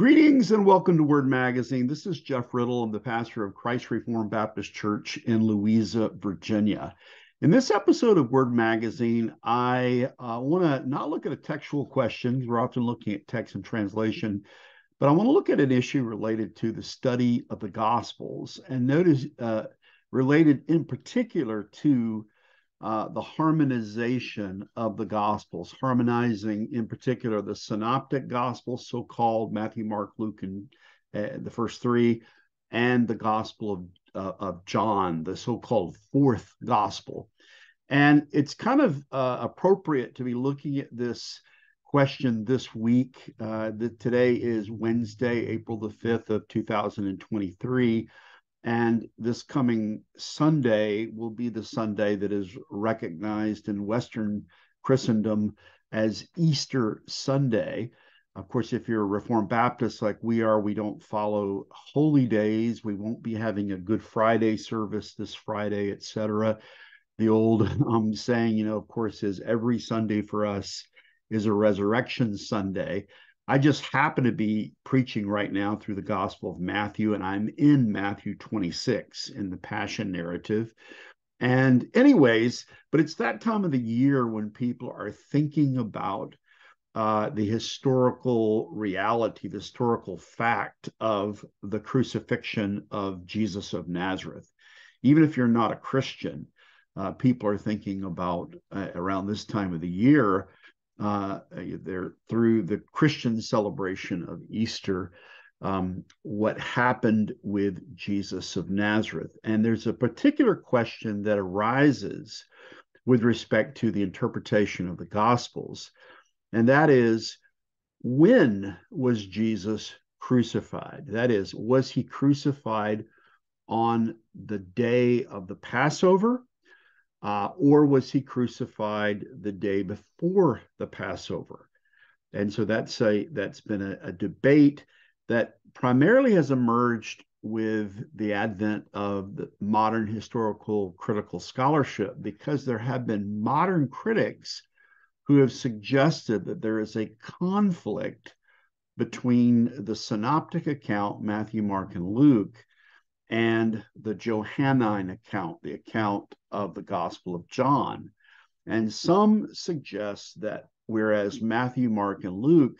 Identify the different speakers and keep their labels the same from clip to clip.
Speaker 1: Greetings and welcome to Word Magazine. This is Jeff Riddle. I'm the pastor of Christ Reformed Baptist Church in Louisa, Virginia. In this episode of Word Magazine, I want to not look at a textual question. We're often looking at text and translation, but I want to look at an issue related to the study of the Gospels and notice related in particular to the harmonization of the Gospels, harmonizing in particular the Synoptic Gospels, so-called Matthew, Mark, Luke, and the first three, and the Gospel of John, the so-called fourth Gospel. And it's kind of appropriate to be looking at this question this week. Today is Wednesday, April the 5th of 2023. And this coming Sunday will be the Sunday that is recognized in Western Christendom as Easter Sunday. Of course, if you're a Reformed Baptist like we are, we don't follow holy days. We won't be having a Good Friday service this Friday, etc. The old saying, of course, is every Sunday for us is a Resurrection Sunday. I just happen to be preaching right now through the Gospel of Matthew, and I'm in Matthew 26 in the Passion narrative. And anyways, but it's that time of the year when people are thinking about the historical reality, the historical fact of the crucifixion of Jesus of Nazareth. Even if you're not a Christian, people are thinking about around this time of the year, they're through the Christian celebration of Easter, what happened with Jesus of Nazareth. And there's a particular question that arises with respect to the interpretation of the Gospels, and that is, when was Jesus crucified? That is, was he crucified on the day of the Passover? Or was he crucified the day before the Passover? And so that's been a debate that primarily has emerged with the advent of the modern historical critical scholarship, because there have been modern critics who have suggested that there is a conflict between the synoptic account, Matthew, Mark, and Luke, and the Johannine account, the account of the Gospel of John. And some suggest that whereas Matthew, Mark, and Luke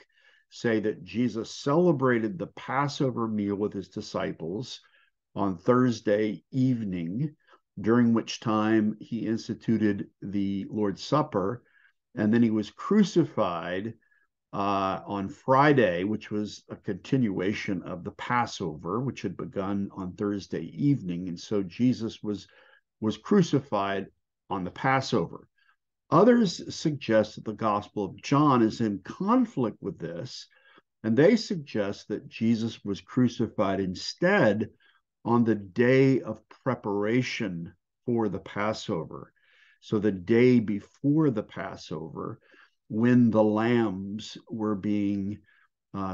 Speaker 1: say that Jesus celebrated the Passover meal with his disciples on Thursday evening, during which time he instituted the Lord's Supper, and then he was crucified on Friday, which was a continuation of the Passover, which had begun on Thursday evening. And so Jesus was crucified on the Passover. Others suggest that the Gospel of John is in conflict with this, and they suggest that Jesus was crucified instead on the day of preparation for the Passover. So the day before the Passover, when the lambs were being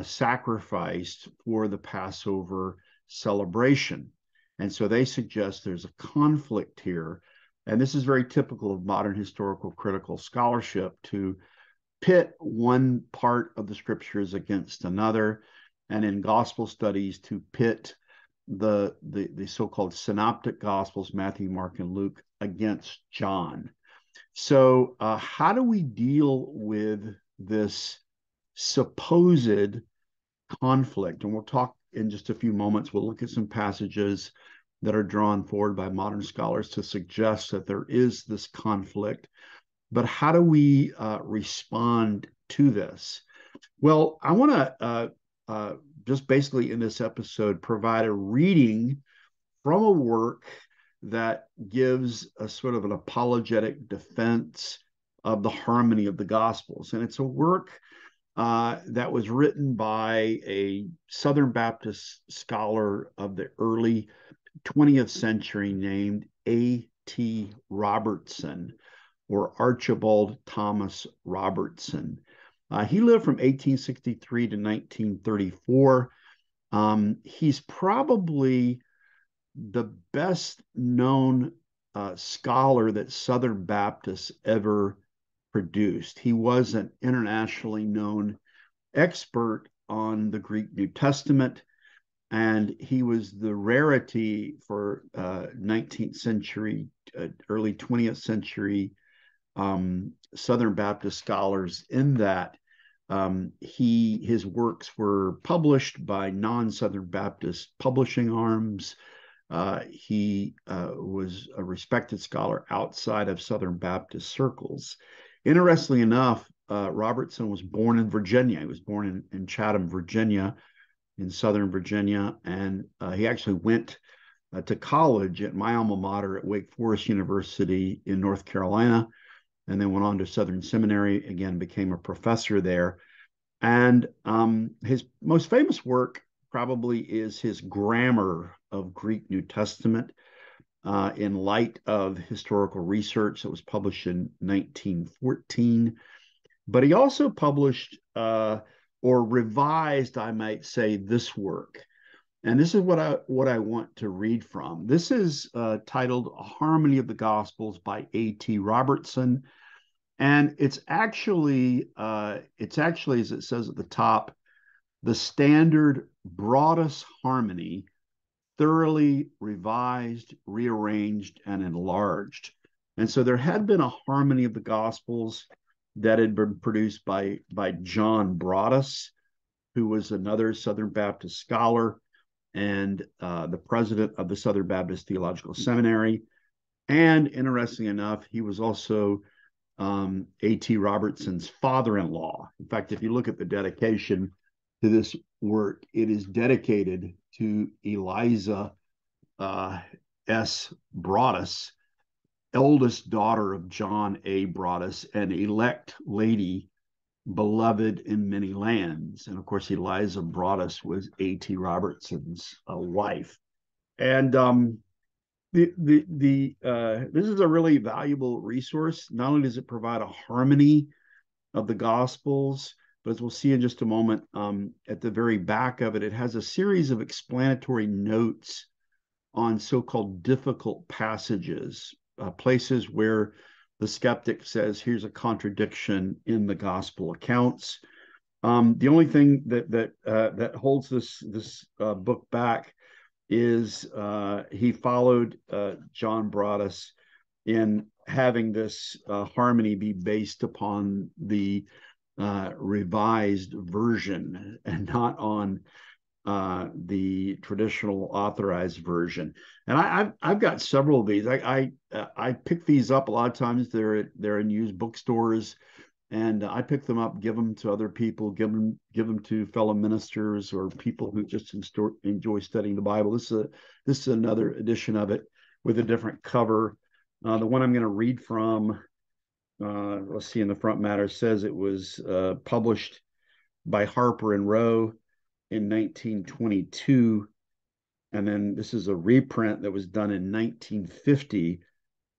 Speaker 1: sacrificed for the Passover celebration. And so they suggest there's a conflict here. And this is very typical of modern historical critical scholarship, to pit one part of the scriptures against another, and in gospel studies to pit the so-called synoptic gospels, Matthew, Mark, and Luke, against John. So how do we deal with this supposed conflict? And we'll talk in just a few moments. We'll look at some passages that are drawn forward by modern scholars to suggest that there is this conflict. But how do we respond to this? Well, I want to just basically in this episode provide a reading from a work that gives a sort of an apologetic defense of the harmony of the Gospels. And it's a work that was written by a Southern Baptist scholar of the early 20th century named A.T. Robertson, or Archibald Thomas Robertson. He lived from 1863 to 1934. He's probably the best known scholar that Southern Baptists ever produced. He was an internationally known expert on the Greek New Testament, and he was the rarity for 19th century, early 20th century Southern Baptist scholars, in that his works were published by non-Southern Baptist publishing arms. He was a respected scholar outside of Southern Baptist circles. Interestingly enough, Robertson was born in Virginia. He was born in Chatham, Virginia, in Southern Virginia, and he actually went to college at my alma mater at Wake Forest University in North Carolina, and then went on to Southern Seminary, again, became a professor there. And his most famous work probably is his grammar of Greek New Testament in light of historical research that was published in 1914. But he also published or revised, I might say, this work. And this is what I want to read from. This is titled Harmony of the Gospels by A.T. Robertson. And it's actually, as it says at the top, the standard broadest harmony, thoroughly revised, rearranged, and enlarged. And so there had been a harmony of the Gospels that had been produced by John Broadus, who was another Southern Baptist scholar and the president of the Southern Baptist Theological Seminary. And interestingly enough, he was also A.T. Robertson's father-in-law. In fact, if you look at the dedication to this work, it is dedicated to Eliza S. Broadus, eldest daughter of John A. Broadus, an elect lady, beloved in many lands. And of course, Eliza Broadus was A.T. Robertson's wife. And this is a really valuable resource. Not only does it provide a harmony of the Gospels, but as we'll see in just a moment, at the very back of it, it has a series of explanatory notes on so-called difficult passages, places where the skeptic says, here's a contradiction in the gospel accounts. The only thing that holds this book back is he followed John Broadus in having this harmony be based upon the revised version and not on the traditional authorized version. And I've got several of these. I pick these up a lot of times. They're in used bookstores, and I pick them up, give them to other people, give them to fellow ministers or people who just enjoy studying the Bible. This is another edition of it with a different cover. The one I'm going to read from, let's see, in the front matter, says it was published by Harper and Row in 1922. And then this is a reprint that was done in 1950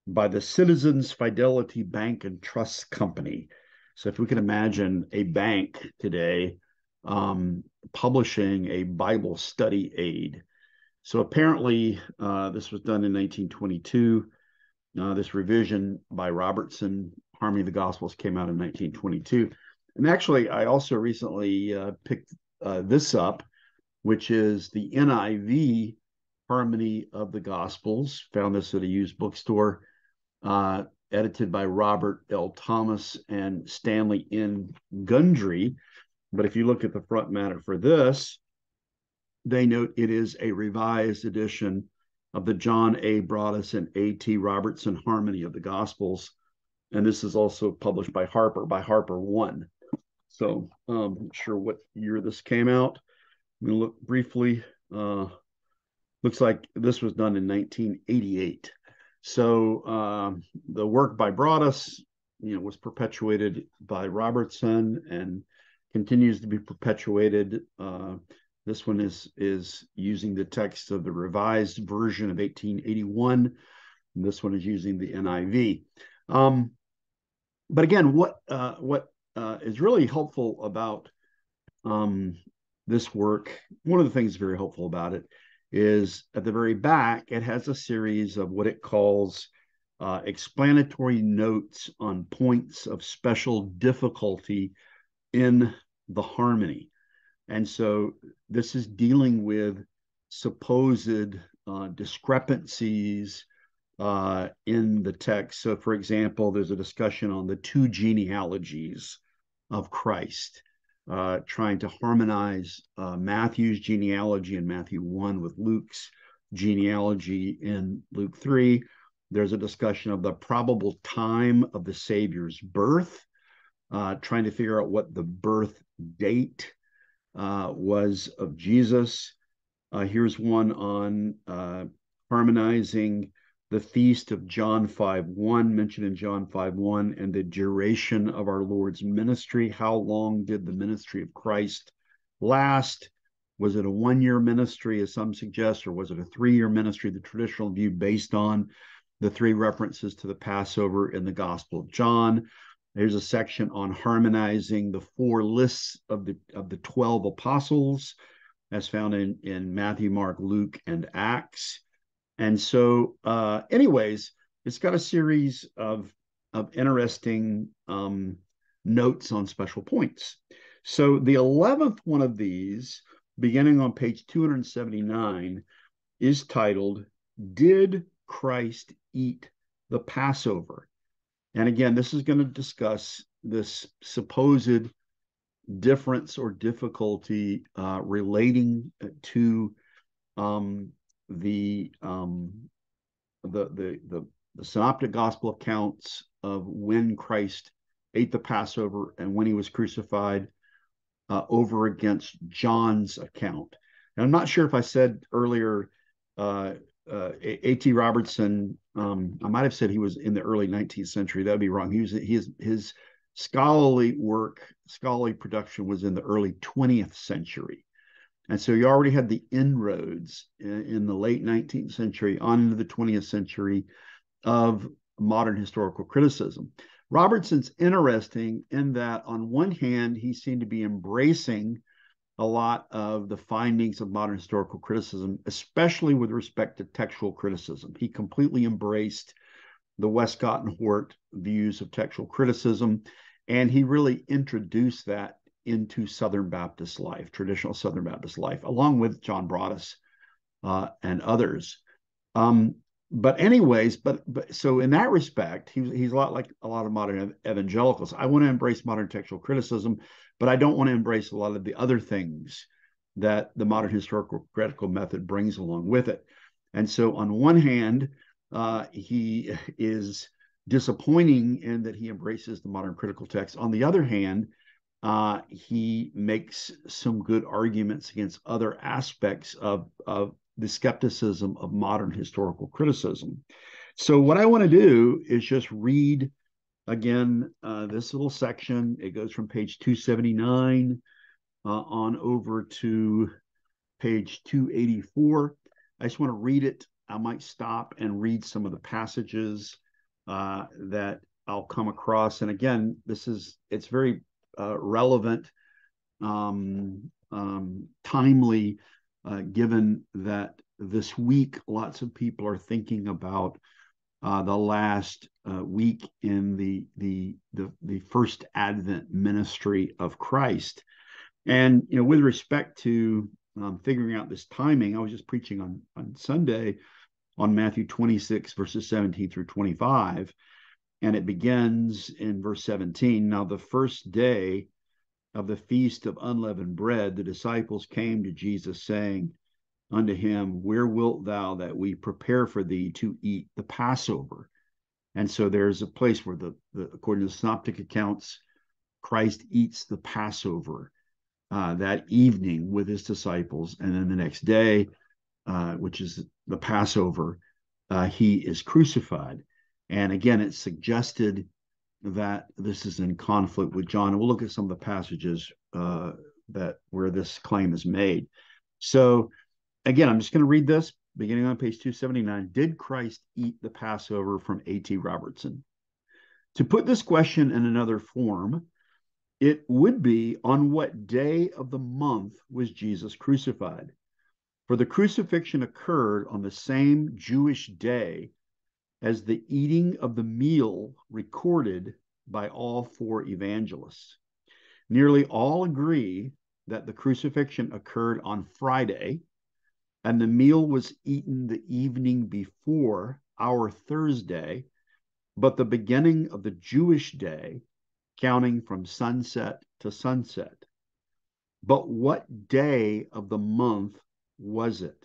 Speaker 1: by the Citizens Fidelity Bank and Trust Company. So if we can imagine a bank today publishing a Bible study aid. So apparently this was done in 1922. This revision by Robertson, Harmony of the Gospels, came out in 1922. And actually, I also recently picked this up, which is the NIV Harmony of the Gospels. Found this at a used bookstore, edited by Robert L. Thomas and Stanley N. Gundry. But if you look at the front matter for this, they note it is a revised edition of the John A. Broadus and A.T. Robertson Harmony of the Gospels. And this is also published by Harper 1. So I'm not sure what year this came out. I'm going to look briefly. Looks like this was done in 1988. So the work by Broadus, was perpetuated by Robertson and continues to be perpetuated. This one is using the text of the revised version of 1881. And this one is using the NIV. But again, what is really helpful about this work, one of the things very helpful about it is at the very back, it has a series of what it calls explanatory notes on points of special difficulty in the harmony. And so this is dealing with supposed discrepancies in the text. So, for example, there's a discussion on the two genealogies of Christ, trying to harmonize Matthew's genealogy in Matthew 1 with Luke's genealogy in Luke 3. There's a discussion of the probable time of the Savior's birth, trying to figure out what the birth date was of Jesus. Here's one on harmonizing the feast of John 5:1, mentioned in John 5:1, and the duration of our Lord's ministry. How long did the ministry of Christ last? Was it a 1-year ministry, as some suggest, or was it a 3-year ministry? The traditional view based on the 3 references to the Passover in the Gospel of John. There's a section on harmonizing the 4 lists of the 12 apostles, as found in Matthew, Mark, Luke, and Acts. And so, anyways, it's got a series of interesting notes on special points. So the 11th one of these, beginning on page 279, is titled, "Did Christ Eat the Passover?" And again, this is going to discuss this supposed difference or difficulty relating to the synoptic gospel accounts of when Christ ate the Passover and when he was crucified over against John's account. And I'm not sure if I said earlier, A.T. Robertson, I might have said he was in the early 19th century. That would be wrong. His scholarly work, scholarly production was in the early 20th century. And so you already had the inroads in the late 19th century on into the 20th century of modern historical criticism. Robertson's interesting in that, on one hand, he seemed to be embracing a lot of the findings of modern historical criticism, especially with respect to textual criticism. He completely embraced the Westcott and Hort views of textual criticism, and he really introduced that into Southern Baptist life, traditional Southern Baptist life, along with John Broadus and others. But anyways, so in that respect, he's a lot like a lot of modern evangelicals. I want to embrace modern textual criticism, but I don't want to embrace a lot of the other things that the modern historical critical method brings along with it. And so on one hand, he is disappointing in that he embraces the modern critical text. On the other hand, he makes some good arguments against other aspects of the skepticism of modern historical criticism. So what I want to do is just read again this little section. It goes from page 279 on over to page 284. I just want to read it. I might stop and read some of the passages that I'll come across. And again, it's very relevant, timely, given that this week lots of people are thinking about the last week in the first Advent ministry of Christ. And with respect to figuring out this timing, I was just preaching on Sunday on Matthew 26 verses 17 through 25. And it begins in verse 17. Now, the first day of the feast of unleavened bread, the disciples came to Jesus, saying unto him, Where wilt thou that we prepare for thee to eat the Passover? And so there's a place where according to the synoptic accounts, Christ eats the Passover that evening with his disciples. And then the next day, which is the Passover, he is crucified. And again, it's suggested that this is in conflict with John. And we'll look at some of the passages where this claim is made. So again, I'm just going to read this beginning on page 279. Did Christ eat the Passover, from A.T. Robertson? To put this question in another form, it would be, on what day of the month was Jesus crucified? For the crucifixion occurred on the same Jewish day as the eating of the meal recorded by all 4 evangelists. Nearly all agree that the crucifixion occurred on Friday, and the meal was eaten the evening before our Thursday, but the beginning of the Jewish day, counting from sunset to sunset. But what day of the month was it?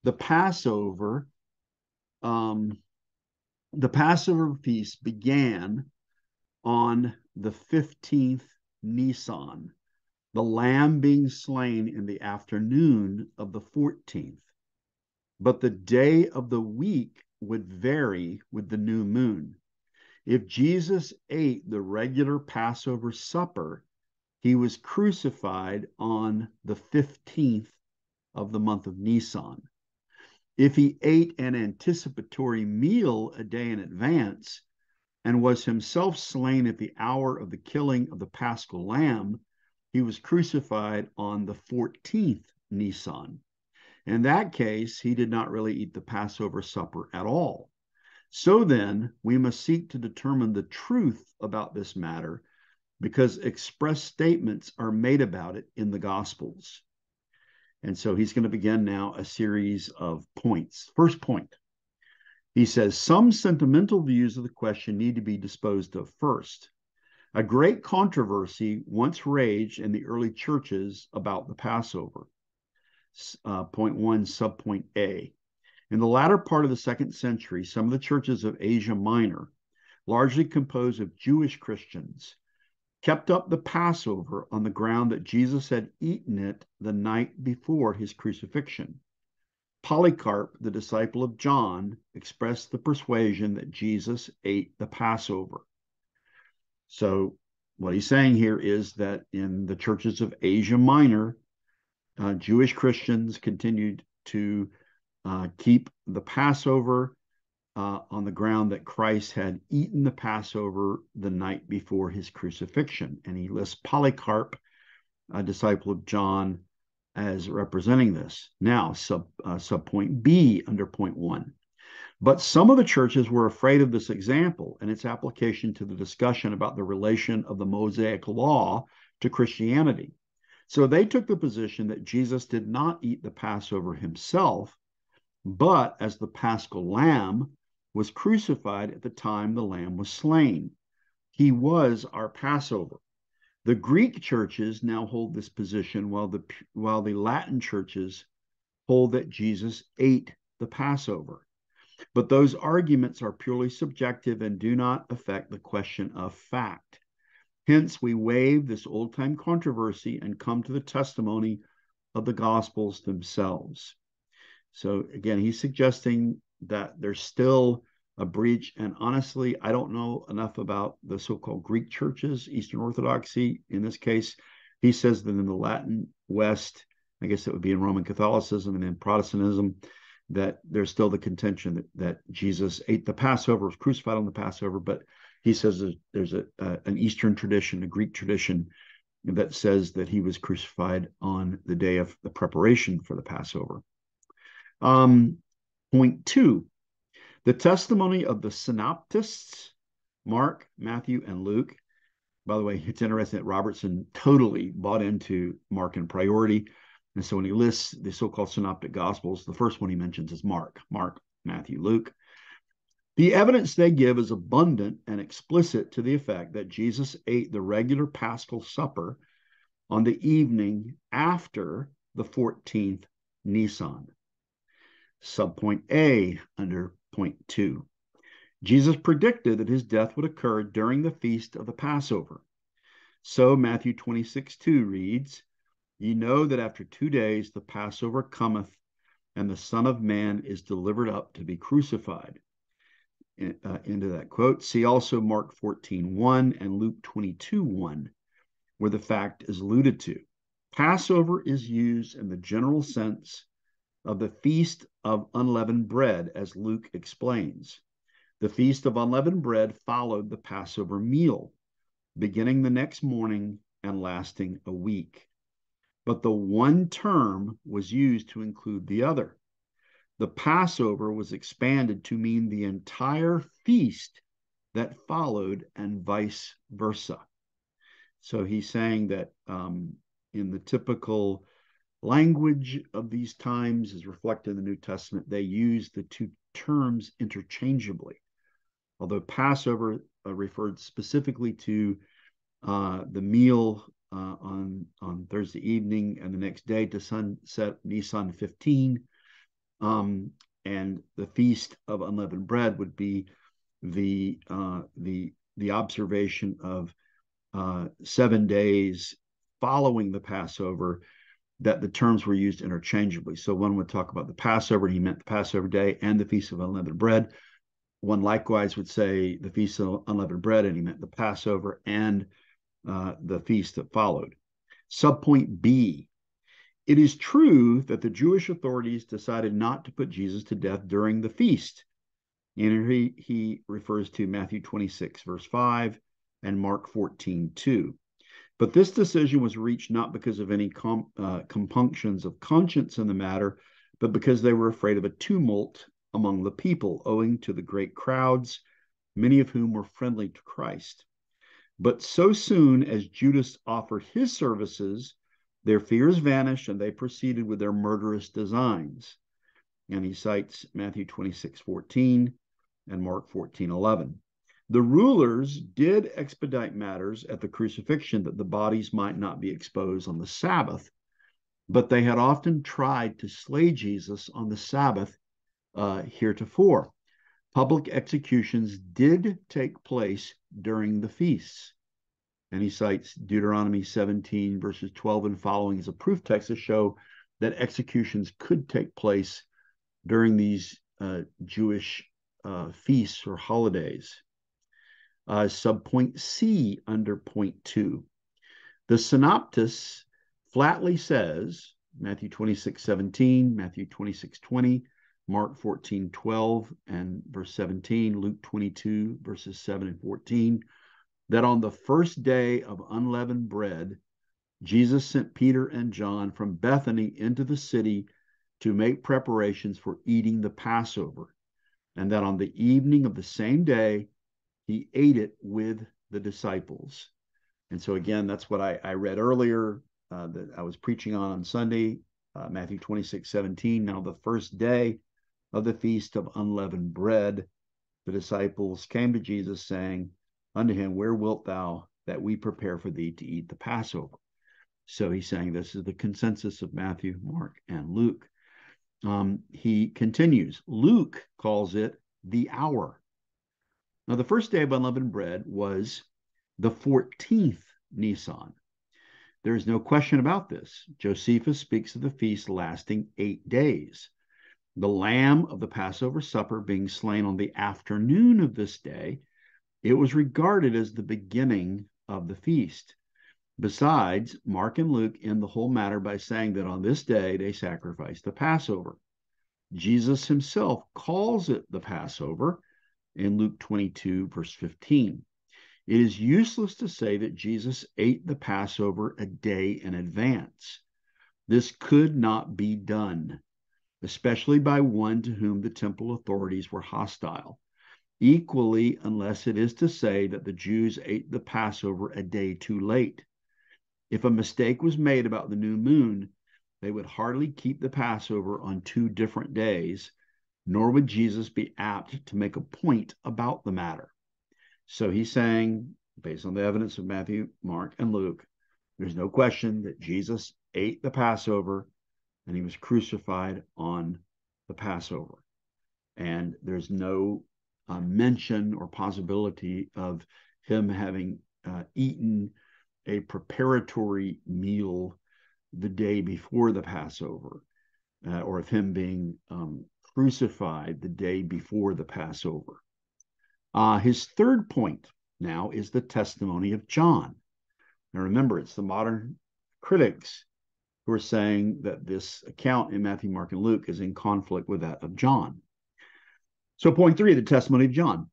Speaker 1: The Passover, um, the Passover feast began on the 15th Nisan, the lamb being slain in the afternoon of the 14th. But the day of the week would vary with the new moon. If Jesus ate the regular Passover supper, he was crucified on the 15th of the month of Nisan. If he ate an anticipatory meal a day in advance and was himself slain at the hour of the killing of the paschal lamb, he was crucified on the 14th Nisan. In that case, he did not really eat the Passover supper at all. So then, we must seek to determine the truth about this matter because express statements are made about it in the Gospels. And so he's going to begin now a series of points. First point, he says, some sentimental views of the question need to be disposed of first. A great controversy once raged in the early churches about the Passover. Point 1, subpoint A. In the latter part of the 2nd century, some of the churches of Asia Minor, largely composed of Jewish Christians, kept up the Passover on the ground that Jesus had eaten it the night before his crucifixion. Polycarp, the disciple of John, expressed the persuasion that Jesus ate the Passover. So what he's saying here is that in the churches of Asia Minor, Jewish Christians continued to keep the Passover on the ground that Christ had eaten the Passover the night before his crucifixion. And he lists Polycarp, a disciple of John, as representing this. Now, subpoint B under point 1. But some of the churches were afraid of this example and its application to the discussion about the relation of the Mosaic law to Christianity. So they took the position that Jesus did not eat the Passover himself, but as the paschal lamb was crucified at the time the lamb was slain. He was our Passover. The Greek churches now hold this position, while the Latin churches hold that Jesus ate the Passover. But those arguments are purely subjective and do not affect the question of fact. Hence, we waive this old-time controversy and come to the testimony of the Gospels themselves. So again, he's suggesting that there's still a breach. And honestly, I don't know enough about the so-called Greek churches, Eastern Orthodoxy. In this case, he says that in the Latin West, I guess it would be in Roman Catholicism and in Protestantism, that there's still the contention that Jesus ate the Passover, was crucified on the Passover. But he says there's an Eastern tradition, a Greek tradition, that says that he was crucified on the day of the preparation for the Passover. Point 2, the testimony of the Synoptics, Mark, Matthew, and Luke. By the way, it's interesting that Robertson totally bought into Mark in priority. And so when he lists the so-called synoptic gospels, the first one he mentions is Mark, Matthew, Luke. The evidence they give is abundant and explicit to the effect that Jesus ate the regular Paschal supper on the evening after the 14th Nisan. Subpoint A under point 2. Jesus predicted that his death would occur during the feast of the Passover. So Matthew 26:2 reads, "Ye know that after 2 days the Passover cometh, and the Son of Man is delivered up to be crucified." Into that quote. See also Mark 14:1 and Luke 22:1, where the fact is alluded to. Passover is used in the general sense of the Feast of Unleavened Bread, as Luke explains. The Feast of Unleavened Bread followed the Passover meal, beginning the next morning and lasting a week. But the one term was used to include the other. The Passover was expanded to mean the entire feast that followed and vice versa. So he's saying that in the typical language of these times, as reflected in the New Testament, they use the two terms interchangeably. Although Passover referred specifically to the meal on Thursday evening and the next day to sunset, Nisan 15, and the Feast of Unleavened Bread would be the observation of 7 days following the Passover, that the terms were used interchangeably. So one would talk about the Passover, and he meant the Passover day and the Feast of Unleavened Bread. One likewise would say the Feast of Unleavened Bread, and he meant the Passover and the feast that followed. Subpoint B. It is true that the Jewish authorities decided not to put Jesus to death during the feast. And he refers to Matthew 26, verse 5, and Mark 14, 2. But this decision was reached not because of any compunctions of conscience in the matter, but because they were afraid of a tumult among the people, owing to the great crowds, many of whom were friendly to Christ. But so soon as Judas offered his services, their fears vanished, and they proceeded with their murderous designs. And he cites Matthew 26:14 and Mark 14:11. The rulers did expedite matters at the crucifixion that the bodies might not be exposed on the Sabbath, but they had often tried to slay Jesus on the Sabbath heretofore. Public executions did take place during the feasts. And he cites Deuteronomy 17, verses 12 and following as a proof text to show that executions could take place during these Jewish feasts or holidays. Subpoint C under point 2. The Synoptics flatly says, Matthew 26:17, Matthew 26:20, Mark 14:12 and verse 17, Luke 22, verses 7 and 14, that on the first day of unleavened bread, Jesus sent Peter and John from Bethany into the city to make preparations for eating the Passover, and that on the evening of the same day, he ate it with the disciples. And so again, that's what I read earlier that I was preaching on Sunday, Matthew 26:17. Now the first day of the Feast of Unleavened Bread, the disciples came to Jesus saying unto him, where wilt thou that we prepare for thee to eat the Passover? So he's saying this is the consensus of Matthew, Mark, and Luke. He continues, Luke calls it the hour. Now, the first day of unleavened bread was the 14th Nisan. There is no question about this. Josephus speaks of the feast lasting 8 days. The lamb of the Passover supper being slain on the afternoon of this day, it was regarded as the beginning of the feast. Besides, Mark and Luke end the whole matter by saying that on this day they sacrificed the Passover. Jesus himself calls it the Passover in Luke 22, verse 15. It is useless to say that Jesus ate the Passover a day in advance. This could not be done, especially by one to whom the temple authorities were hostile. Equally, unless it is to say that the Jews ate the Passover a day too late. If a mistake was made about the new moon, they would hardly keep the Passover on 2 different days, nor would Jesus be apt to make a point about the matter. So he's saying, based on the evidence of Matthew, Mark, and Luke, there's no question that Jesus ate the Passover and he was crucified on the Passover. And there's no mention or possibility of him having eaten a preparatory meal the day before the Passover, or of him being crucified the day before the Passover. His third point now is the testimony of John. Now remember, it's the modern critics who are saying that this account in Matthew, Mark, and Luke is in conflict with that of John. So point 3, the testimony of John.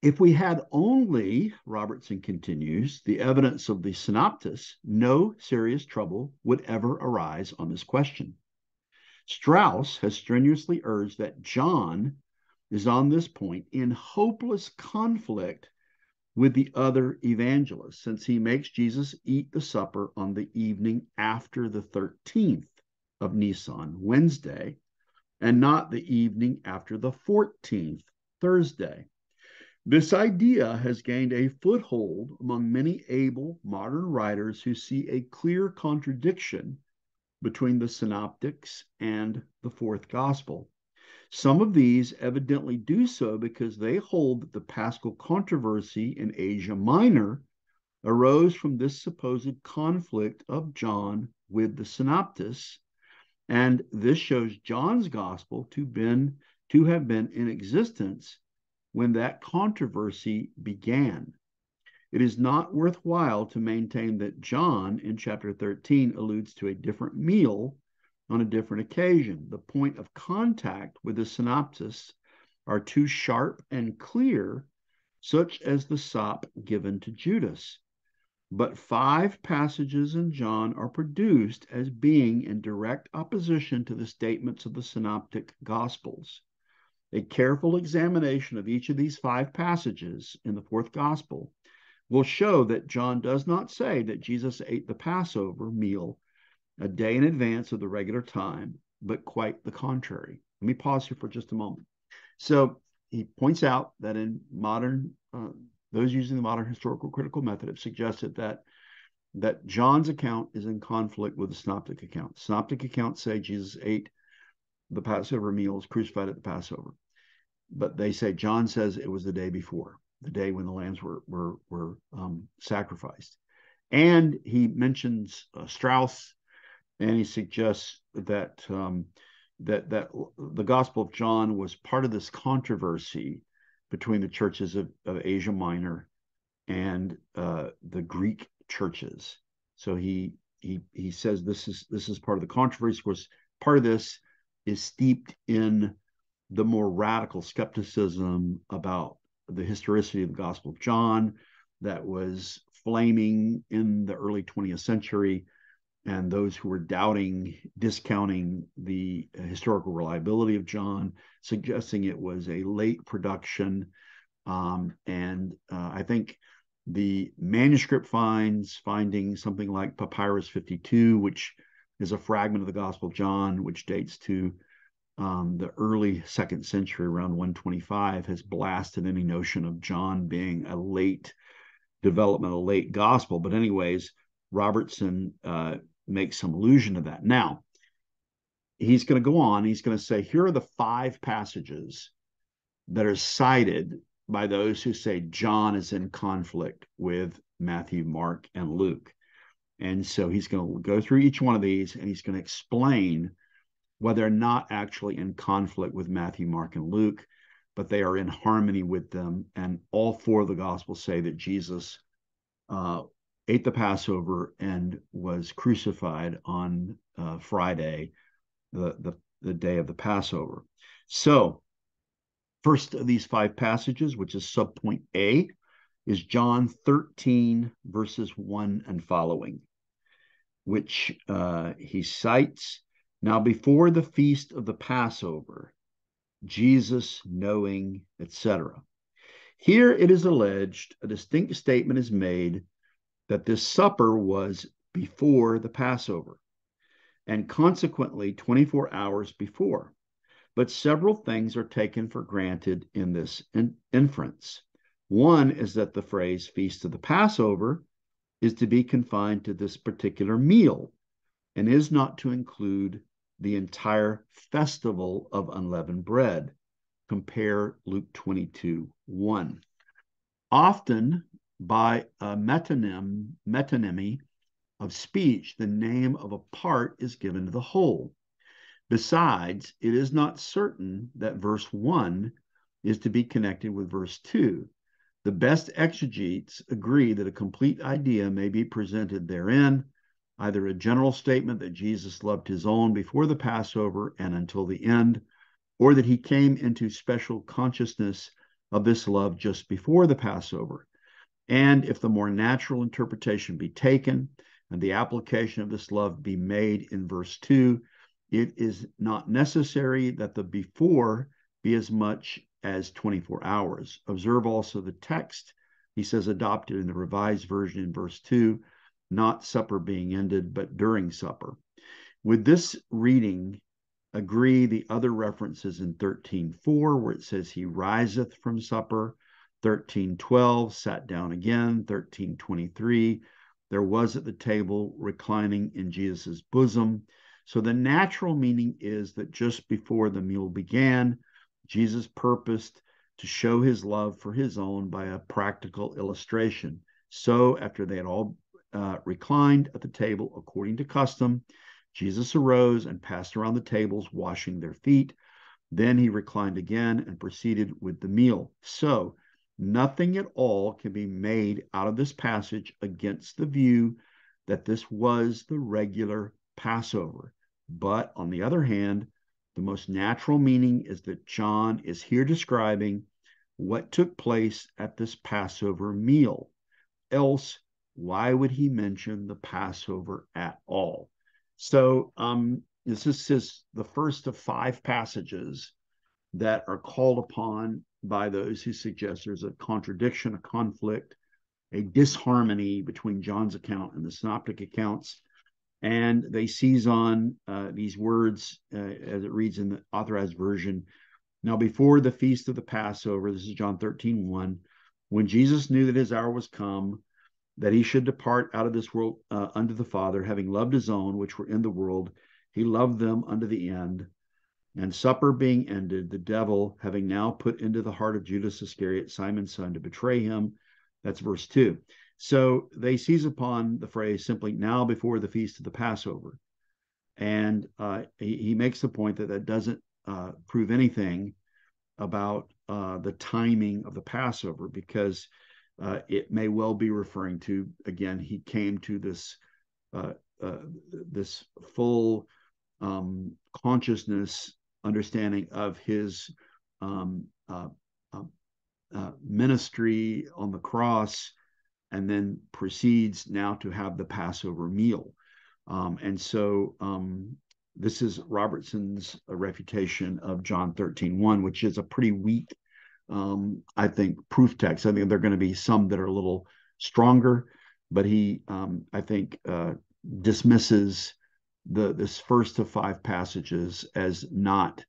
Speaker 1: If we had only, Robertson continues, the evidence of the Synoptics, no serious trouble would ever arise on this question. Strauss has strenuously urged that John is on this point in hopeless conflict with the other evangelists, since he makes Jesus eat the supper on the evening after the 13th of Nisan, Wednesday, and not the evening after the 14th, Thursday. This idea has gained a foothold among many able modern writers who see a clear contradiction between the Synoptics and the fourth gospel. Some of these evidently do so because they hold that the Paschal controversy in Asia Minor arose from this supposed conflict of John with the Synoptists, and this shows John's gospel to have been in existence when that controversy began. It is not worthwhile to maintain that John in chapter 13 alludes to a different meal on a different occasion. The point of contact with the synopsis are too sharp and clear, such as the sop given to Judas. But 5 passages in John are produced as being in direct opposition to the statements of the synoptic gospels. A careful examination of each of these 5 passages in the fourth gospel will show that John does not say that Jesus ate the Passover meal a day in advance of the regular time, but quite the contrary. Let me pause here for just a moment. So he points out that in modern, those using the modern historical critical method have suggested that John's account is in conflict with the synoptic account. Synoptic accounts say Jesus ate the Passover meal, was crucified at the Passover, but they say John says it was the day before, the day when the lambs were sacrificed. And he mentions Strauss, and he suggests that that the Gospel of John was part of this controversy between the churches of Asia Minor and the Greek churches. So he says this is part of the controversy. Of course, part of this is steeped in the more radical skepticism about the historicity of the Gospel of John that was flaming in the early 20th century, and those who were doubting, discounting the historical reliability of John, suggesting it was a late production. I think the manuscript finding something like Papyrus 52, which is a fragment of the Gospel of John, which dates to the early 2nd century, around 125, has blasted any notion of John being a late development, a late gospel. But anyways, Robertson makes some allusion to that. Now, he's going to go on. He's going to say, here are the 5 passages that are cited by those who say John is in conflict with Matthew, Mark, and Luke. And so he's going to go through each one of these, and he's going to explain why they're not actually in conflict with Matthew, Mark, and Luke, but they are in harmony with them. And all 4 of the Gospels say that Jesus ate the Passover and was crucified on Friday, the day of the Passover. So, first of these 5 passages, which is subpoint A, is John 13, verses 1 and following, which he cites. Now, before the feast of the Passover, Jesus knowing, etc. Here it is alleged, a distinct statement is made that this supper was before the Passover, and consequently 24 hours before. But several things are taken for granted in this inference. One is that the phrase Feast of the Passover is to be confined to this particular meal and is not to include the entire festival of unleavened bread. Compare Luke 22:1. Often, by a metonymy of speech, the name of a part is given to the whole. Besides, it is not certain that verse 1 is to be connected with verse 2. The best exegetes agree that a complete idea may be presented therein, either a general statement that Jesus loved his own before the Passover and until the end, or that he came into special consciousness of this love just before the Passover. And if the more natural interpretation be taken and the application of this love be made in verse 2, it is not necessary that the before be as much as 24 hours. Observe also the text He says adopted in the Revised Version in verse 2, not supper being ended, but during supper. With this reading, agree the other references in 13:4, where it says he riseth from supper, 13:12, sat down again, 13:23, there was at the table reclining in Jesus's bosom. So the natural meaning is that just before the meal began, Jesus purposed to show his love for his own by a practical illustration. So after they had all reclined at the table according to custom, Jesus arose and passed around the tables, washing their feet. Then he reclined again and proceeded with the meal. So nothing at all can be made out of this passage against the view that this was the regular Passover. But on the other hand, the most natural meaning is that John is here describing what took place at this Passover meal. Else, why would he mention the Passover at all? So this is the first of 5 passages that are called upon by those who suggest there's a contradiction, a conflict, a disharmony between John's account and the synoptic accounts. And they seize on these words as it reads in the Authorized Version. Now, before the feast of the Passover, this is John 13:1, when Jesus knew that his hour was come, that he should depart out of this world unto the Father, having loved his own, which were in the world, he loved them unto the end. And supper being ended, the devil, having now put into the heart of Judas Iscariot, Simon's son, to betray him. That's verse 2. So they seize upon the phrase simply now before the feast of the Passover. And he makes the point that that doesn't prove anything about the timing of the Passover, because it may well be referring to, again, he came to this this full consciousness, understanding of his ministry on the cross, and then proceeds now to have the Passover meal. And so this is Robertson's refutation of John 13:1, which is a pretty weak, I think, proof text. I think there are going to be some that are a little stronger, but he, I think, dismisses this first of 5 passages as not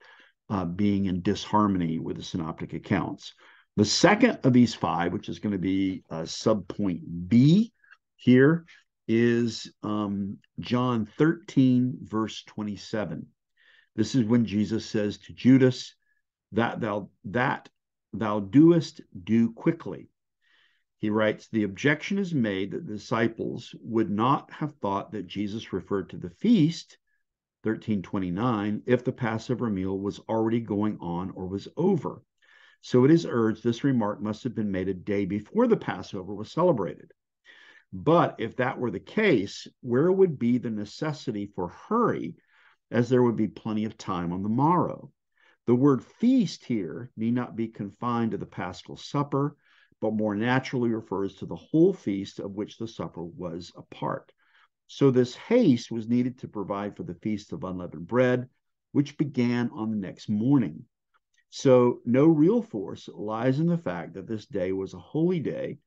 Speaker 1: being in disharmony with the synoptic accounts. The second of these 5, which is going to be subpoint B here, is John 13, verse 27. This is when Jesus says to Judas, that thou doest, do quickly. He writes, the objection is made that the disciples would not have thought that Jesus referred to the feast, 13:29, if the Passover meal was already going on or was over. So it is urged this remark must have been made a day before the Passover was celebrated. But if that were the case, where would be the necessity for hurry, as there would be plenty of time on the morrow? The word feast here need not be confined to the Paschal supper, but more naturally refers to the whole feast of which the supper was a part. So this haste was needed to provide for the feast of unleavened bread, which began on the next morning. So no real force lies in the fact that this day was a holy day,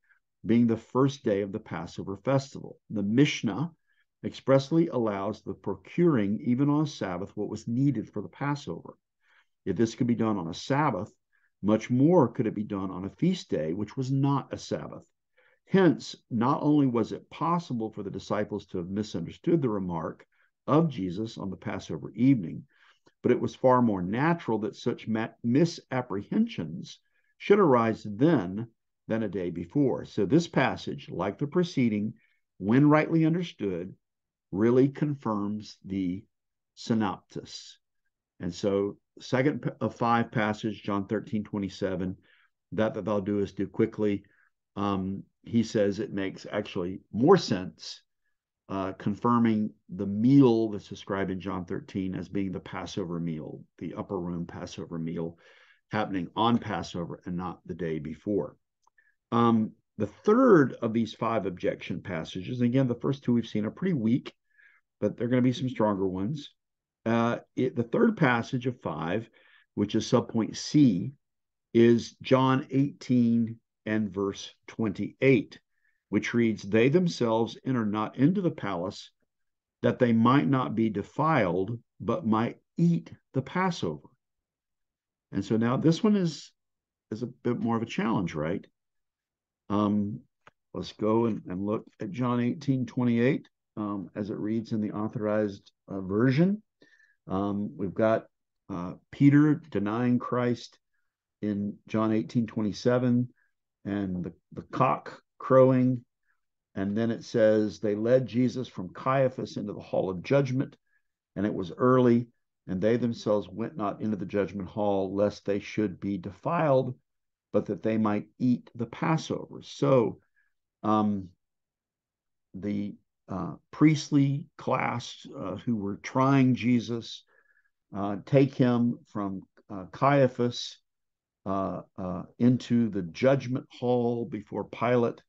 Speaker 1: being the first day of the Passover festival. The Mishnah expressly allows the procuring, even on a Sabbath, what was needed for the Passover. If this could be done on a Sabbath, much more could it be done on a feast day, which was not a Sabbath. Hence, not only was it possible for the disciples to have misunderstood the remark of Jesus on the Passover evening, but it was far more natural that such misapprehensions should arise then than a day before. So this passage, like the preceding, when rightly understood, really confirms the Synoptics. And so, second of 5 passage, John 13:27, that thou doest, do quickly. He says it makes actually more sense, confirming the meal that's described in John 13 as being the Passover meal, the upper room Passover meal, happening on Passover and not the day before. The third of these 5 objection passages, again, the first 2 we've seen are pretty weak, but there are going to be some stronger ones. The third passage of 5, which is subpoint C, is John 18, and verse 28, which reads, "They themselves enter not into the palace, that they might not be defiled, but might eat the Passover." And so now this one is a bit more of a challenge, right? Um, let's go and look at John 18:28 as it reads in the authorized version. We've got Peter denying Christ in John 18:27, and the cock crowing. And then it says, "They led Jesus from Caiaphas into the hall of judgment, and it was early, and they themselves went not into the judgment hall, lest they should be defiled, but that they might eat the Passover." So the priestly class who were trying Jesus take him from Caiaphas into the judgment hall before Pilate,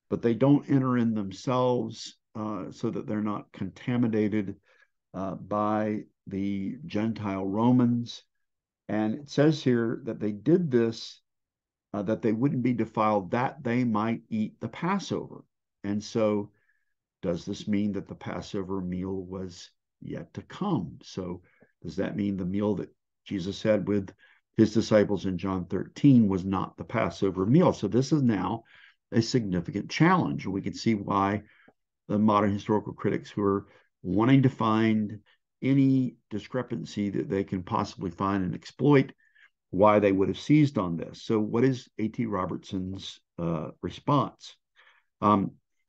Speaker 1: but they don't enter in themselves so that they're not contaminated by the Gentile Romans. And it says here that they did this, that they wouldn't be defiled, that they might eat the Passover. And so, does this mean that the Passover meal was yet to come? So, does that mean the meal that Jesus had with his disciples in John 13 was not the Passover meal? So, this is now a significant challenge. We can see why the modern historical critics who are wanting to find any discrepancy that they can possibly find and exploit, why they would have seized on this. So, what is A.T. Robertson's response?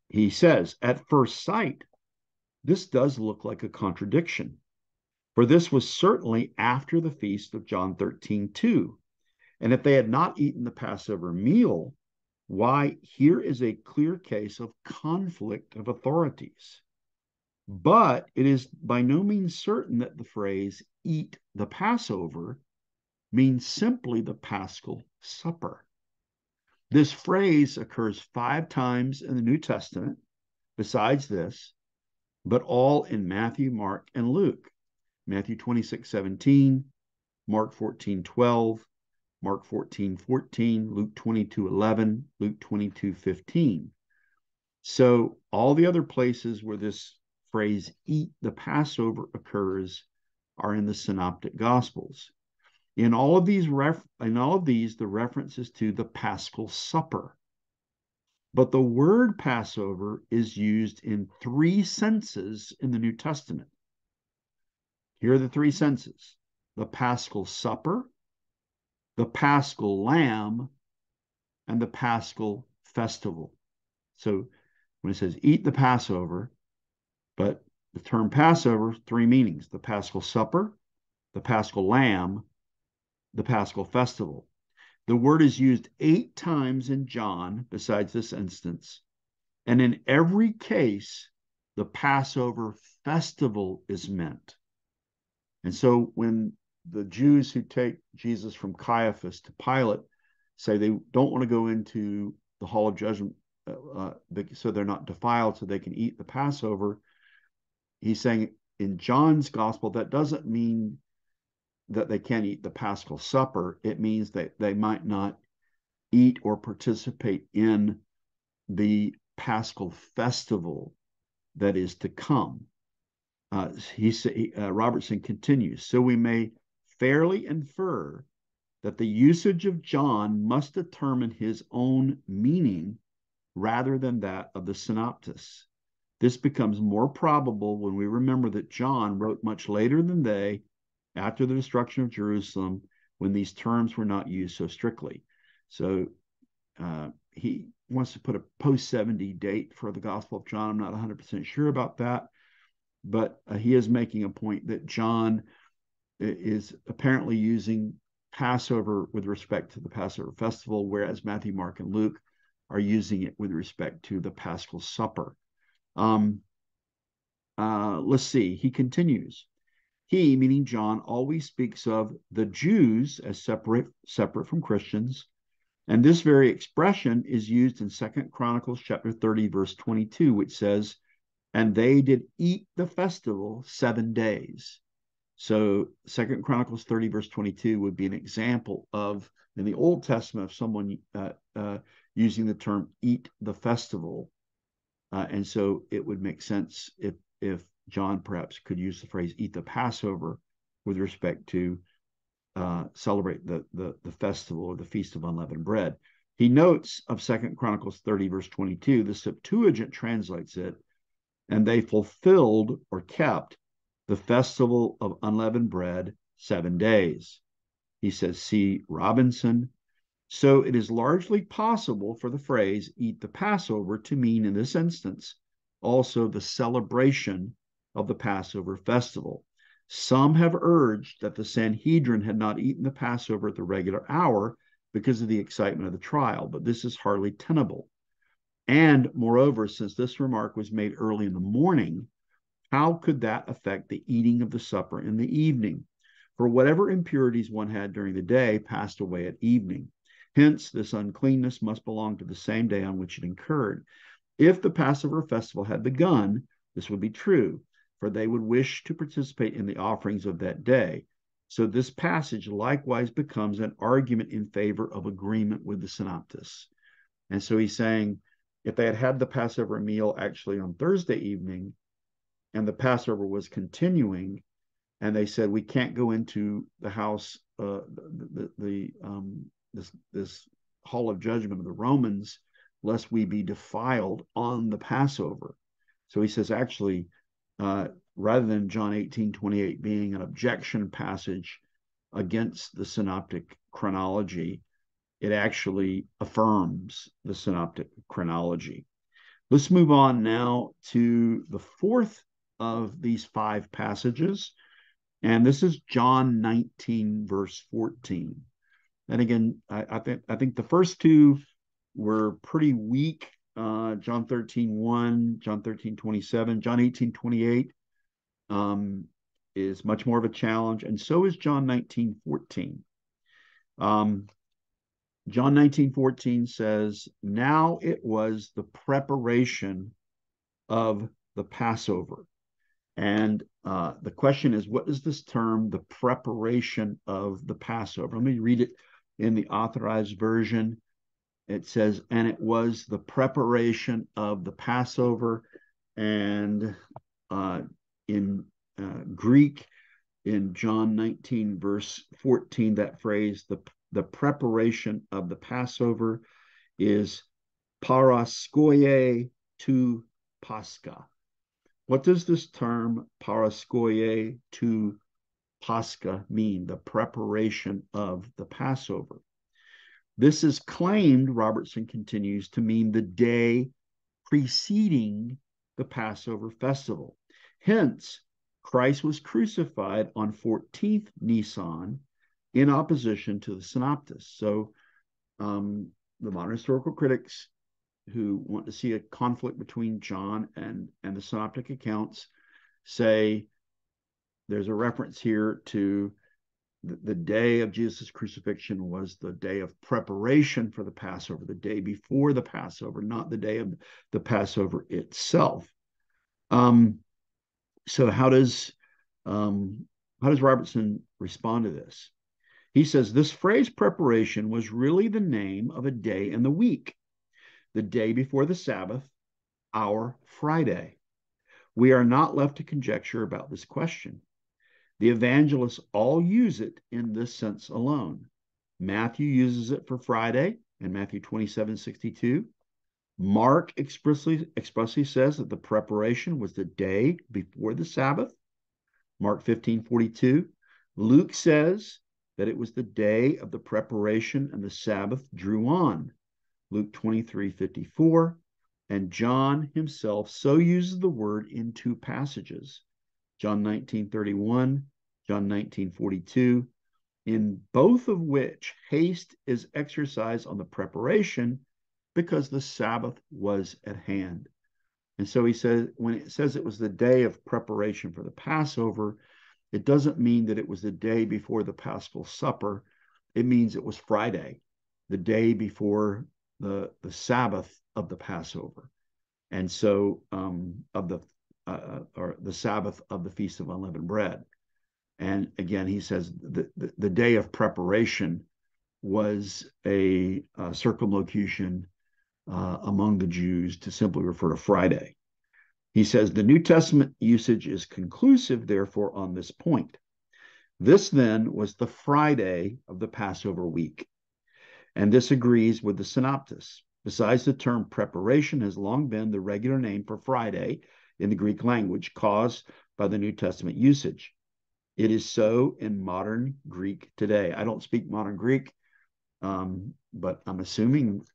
Speaker 1: He says, "At first sight, this does look like a contradiction, for this was certainly after the feast of John 13 too. And if they had not eaten the Passover meal, why, here is a clear case of conflict of authorities. But it is by no means certain that the phrase eat the Passover means simply the Paschal Supper. This phrase occurs 5 times in the New Testament, besides this, but all in Matthew, Mark, and Luke. Matthew 26:17, Mark 14:12, Mark 14:14, Luke 22:11, Luke 22:15. So all the other places where this phrase eat the Passover occurs are in the Synoptic Gospels. In all of these, the reference is to the Paschal Supper. But the word Passover is used in 3 senses in the New Testament. Here are the 3 senses: the Paschal Supper, the Paschal Lamb, and the Paschal Festival. So when it says eat the Passover, but the term Passover, 3 meanings: the Paschal Supper, the Paschal Lamb, the Paschal Festival. The word is used 8 times in John, besides this instance, and in every case, the Passover festival is meant. And so when the Jews who take Jesus from Caiaphas to Pilate say they don't want to go into the hall of judgment so they're not defiled, so they can eat the Passover, he's saying in John's gospel, that doesn't mean that they can't eat the Paschal Supper. It means that they might not eat or participate in the Paschal festival that is to come. Robertson continues, so we may fairly infer that the usage of John must determine his own meaning rather than that of the Synoptics. This becomes more probable when we remember that John wrote much later than they, after the destruction of Jerusalem, when these terms were not used so strictly. So he wants to put a post-70 date for the Gospel of John. I'm not 100% sure about that, but he is making a point that John is apparently using Passover with respect to the Passover festival, whereas Matthew, Mark, and Luke are using it with respect to the Paschal Supper. Let's see. He continues. He, meaning John, always speaks of the Jews as separate from Christians, and this very expression is used in 2 Chronicles chapter 30, verse 22, which says, "And they did eat the festival 7 days." So 2 Chronicles 30, verse 22 would be an example of, in the Old Testament, of someone using the term eat the festival. And so it would make sense if John perhaps could use the phrase eat the Passover with respect to celebrate the festival or the Feast of Unleavened Bread. He notes of 2 Chronicles 30, verse 22, the Septuagint translates it, and they fulfilled or kept the festival of unleavened bread 7 days. He says, see Robinson. So it is largely possible for the phrase eat the Passover to mean, in this instance, also the celebration of the Passover festival. Some have urged that the Sanhedrin had not eaten the Passover at the regular hour because of the excitement of the trial, but this is hardly tenable. And moreover, since this remark was made early in the morning, how could that affect the eating of the supper in the evening? For whatever impurities one had during the day passed away at evening. Hence, this uncleanness must belong to the same day on which it incurred. If the Passover festival had begun, this would be true, for they would wish to participate in the offerings of that day. So this passage likewise becomes an argument in favor of agreement with the Synoptics. And so he's saying, if they had had the Passover meal actually on Thursday evening, and the Passover was continuing, and they said we can't go into the house, this hall of judgment of the Romans, lest we be defiled on the Passover. So he says, actually, rather than John 18:28 being an objection passage against the synoptic chronology, it actually affirms the synoptic chronology. Let's move on now to the fourth of these 5 passages, and this is John 19, verse 14. And again, I think the first 2 were pretty weak. John 13:1, John 13:27, John 18:28 is much more of a challenge, and so is John 19:14. John 19:14 says, now it was the preparation of the Passover. And the question is, what is this term, the preparation of the Passover? Let me read it in the Authorized Version. It says, and it was the preparation of the Passover. And in Greek, in John 19, verse 14, that phrase, the preparation of the Passover, is paraskoie to Pascha. What does this term paraskoie to Pascha mean? The preparation of the Passover. This is claimed, Robertson continues, to mean the day preceding the Passover festival. Hence, Christ was crucified on 14th Nisan in opposition to the Synoptics. So the modern historical critics who want to see a conflict between John and the synoptic accounts say there's a reference here to the day of Jesus' crucifixion was the day of preparation for the Passover, the day before the Passover, not the day of the Passover itself. So how does Robertson respond to this? He says this phrase preparation was really the name of a day in the week, the day before the Sabbath, our Friday. We are not left to conjecture about this question. The evangelists all use it in this sense alone. Matthew uses it for Friday in Matthew 27:62. Mark expressly says that the preparation was the day before the Sabbath, Mark 15:42. Luke says that it was the day of the preparation and the Sabbath drew on, Luke 23:54. And John himself so uses the word in 2 passages, John 19:31, John 19:42, in both of which haste is exercised on the preparation because the Sabbath was at hand. And so he says, when it says it was the day of preparation for the Passover, it doesn't mean that it was the day before the Paschal Supper. It means it was Friday, the day before the Sabbath of the Passover. And so or the Sabbath of the Feast of Unleavened Bread. And again, he says the day of preparation was a circumlocution among the Jews to simply refer to Friday. He says the New Testament usage is conclusive, therefore, on this point. This then was the Friday of the Passover week, and this agrees with the Synoptics. Besides, the term preparation has long been the regular name for Friday in the Greek language, caused by the New Testament usage. It is so in modern Greek today. I don't speak modern Greek, but I'm assuming,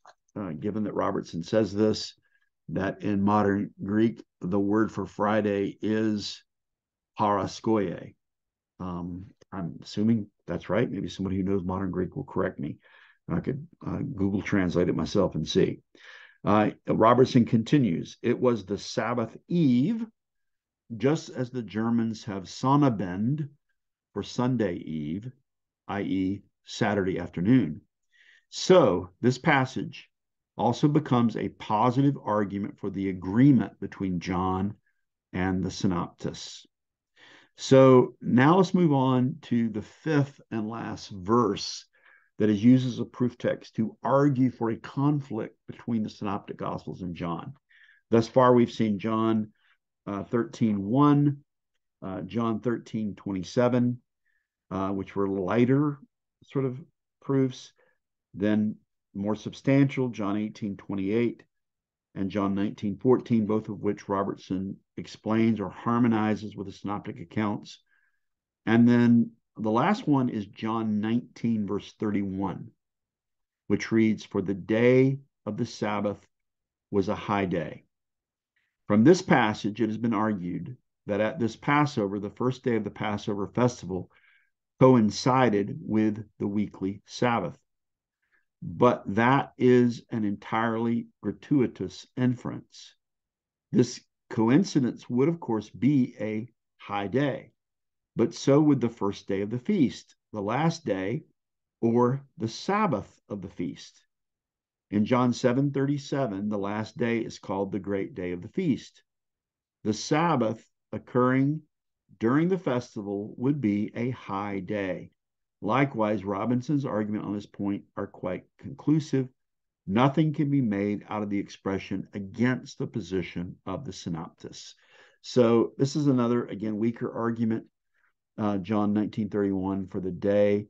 Speaker 1: given that Robertson says this, that in modern Greek, the word for Friday is paraskoie. I'm assuming that's right. Maybe somebody who knows modern Greek will correct me. I could Google translate it myself and see. Robertson continues, it was the Sabbath eve, just as the Germans have Sonnabend for Sunday eve, i.e., Saturday afternoon. So this passage also becomes a positive argument for the agreement between John and the Synoptics. So now let's move on to the fifth and last verse that is used as a proof text to argue for a conflict between the Synoptic Gospels and John. Thus far, we've seen John 13:1, John 13:27, which were lighter sort of proofs. Then more substantial, John 18:28 and John 19:14, both of which Robertson explains or harmonizes with the synoptic accounts. And then the last one is John 19, verse 31, which reads, for the day of the Sabbath was a high day. From this passage, it has been argued that at this Passover, the first day of the Passover festival, coincided with the weekly Sabbath. But that is an entirely gratuitous inference. This coincidence would, of course, be a high day, but so would the first day of the feast, the last day, or the Sabbath of the feast. In John 7:37, the last day is called the great day of the feast. The Sabbath occurring during the festival would be a high day. Likewise, Robinson's argument on this point are quite conclusive. Nothing can be made out of the expression against the position of the Synoptics. So this is another, again, weaker argument. John 19:31, for the day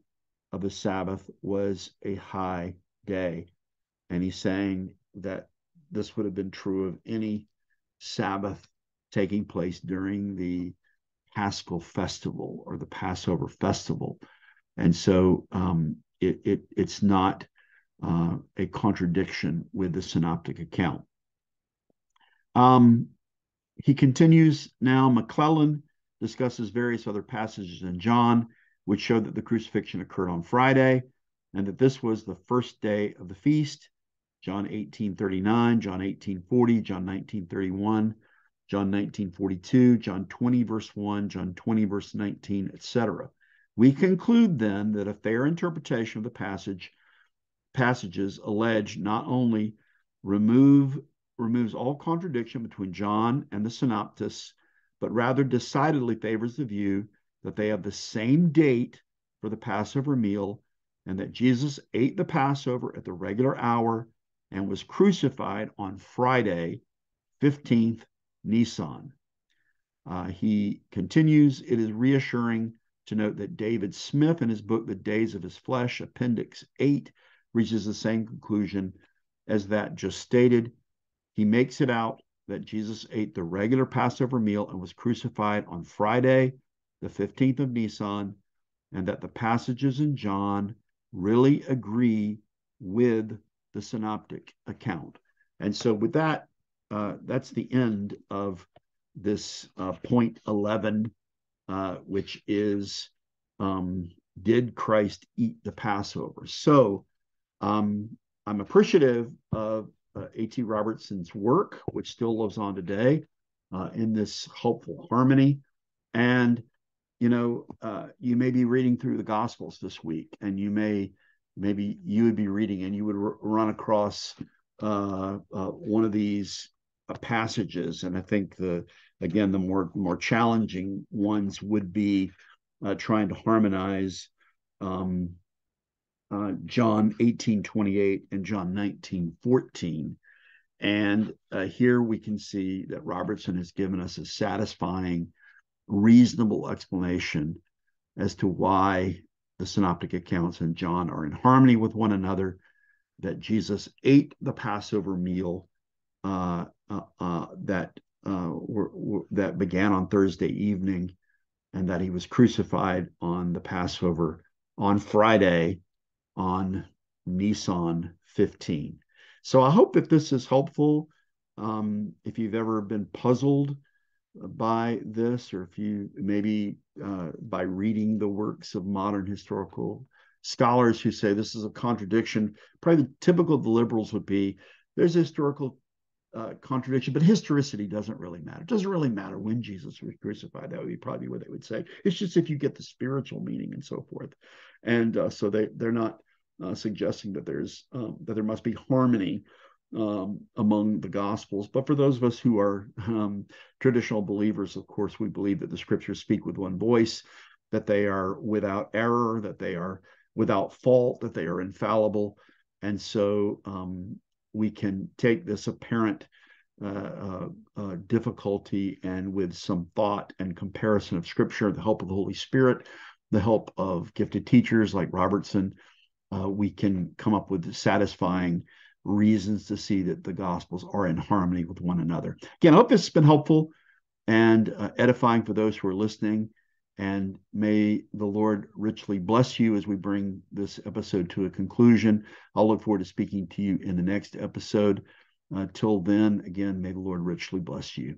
Speaker 1: of the Sabbath was a high day. And he's saying that this would have been true of any Sabbath taking place during the Paschal festival or the Passover festival. And so it's not a contradiction with the synoptic account. He continues now, McClellan discusses various other passages in John, which show that the crucifixion occurred on Friday and that this was the first day of the feast. John 18:39, John 18:40, John 19:31, John 19:42, John 20, verse 1, John 20, verse 19, etc. We conclude then that a fair interpretation of the passages alleged not only removes all contradiction between John and the Synoptics, but rather decidedly favors the view that they have the same date for the Passover meal and that Jesus ate the Passover at the regular hour and was crucified on Friday, 15th Nisan. He continues, it is reassuring to note that David Smith, in his book, The Days of His Flesh, Appendix 8, reaches the same conclusion as that just stated. He makes it out that Jesus ate the regular Passover meal and was crucified on Friday, the 15th of Nisan, and that the passages in John really agree with the synoptic account. And so with that, that's the end of this point 11, which is, did Christ eat the Passover? So I'm appreciative of A.T. Robertson's work, which still lives on today in this hopeful harmony. And, you may be reading through the Gospels this week, and maybe you would be reading and you would run across one of these passages. And I think the more challenging ones would be trying to harmonize John 18:28 and John 19:14. And here we can see that Robertson has given us a satisfying, reasonable explanation as to why the synoptic accounts in John are in harmony with one another, that Jesus ate the Passover meal that began on Thursday evening, and that he was crucified on the Passover on Friday on Nisan 15. So I hope that this is helpful. If you've ever been puzzled by this, or if you maybe by reading the works of modern historical scholars who say this is a contradiction, probably the typical of the liberals would be there's a historical contradiction, but historicity doesn't really matter. It doesn't really matter when Jesus was crucified. That would be probably what they would say. It's just if you get the spiritual meaning and so forth. And so they're not suggesting that there must be harmony among the Gospels. But for those of us who are traditional believers, of course, we believe that the Scriptures speak with one voice, that they are without error, that they are without fault, that they are infallible. And so we can take this apparent difficulty, and with some thought and comparison of Scripture, the help of the Holy Spirit, the help of gifted teachers like Robertson, we can come up with satisfying reasons to see that the Gospels are in harmony with one another. Again, I hope this has been helpful and edifying for those who are listening. And may the Lord richly bless you as we bring this episode to a conclusion. I'll look forward to speaking to you in the next episode. Till then, again, may the Lord richly bless you.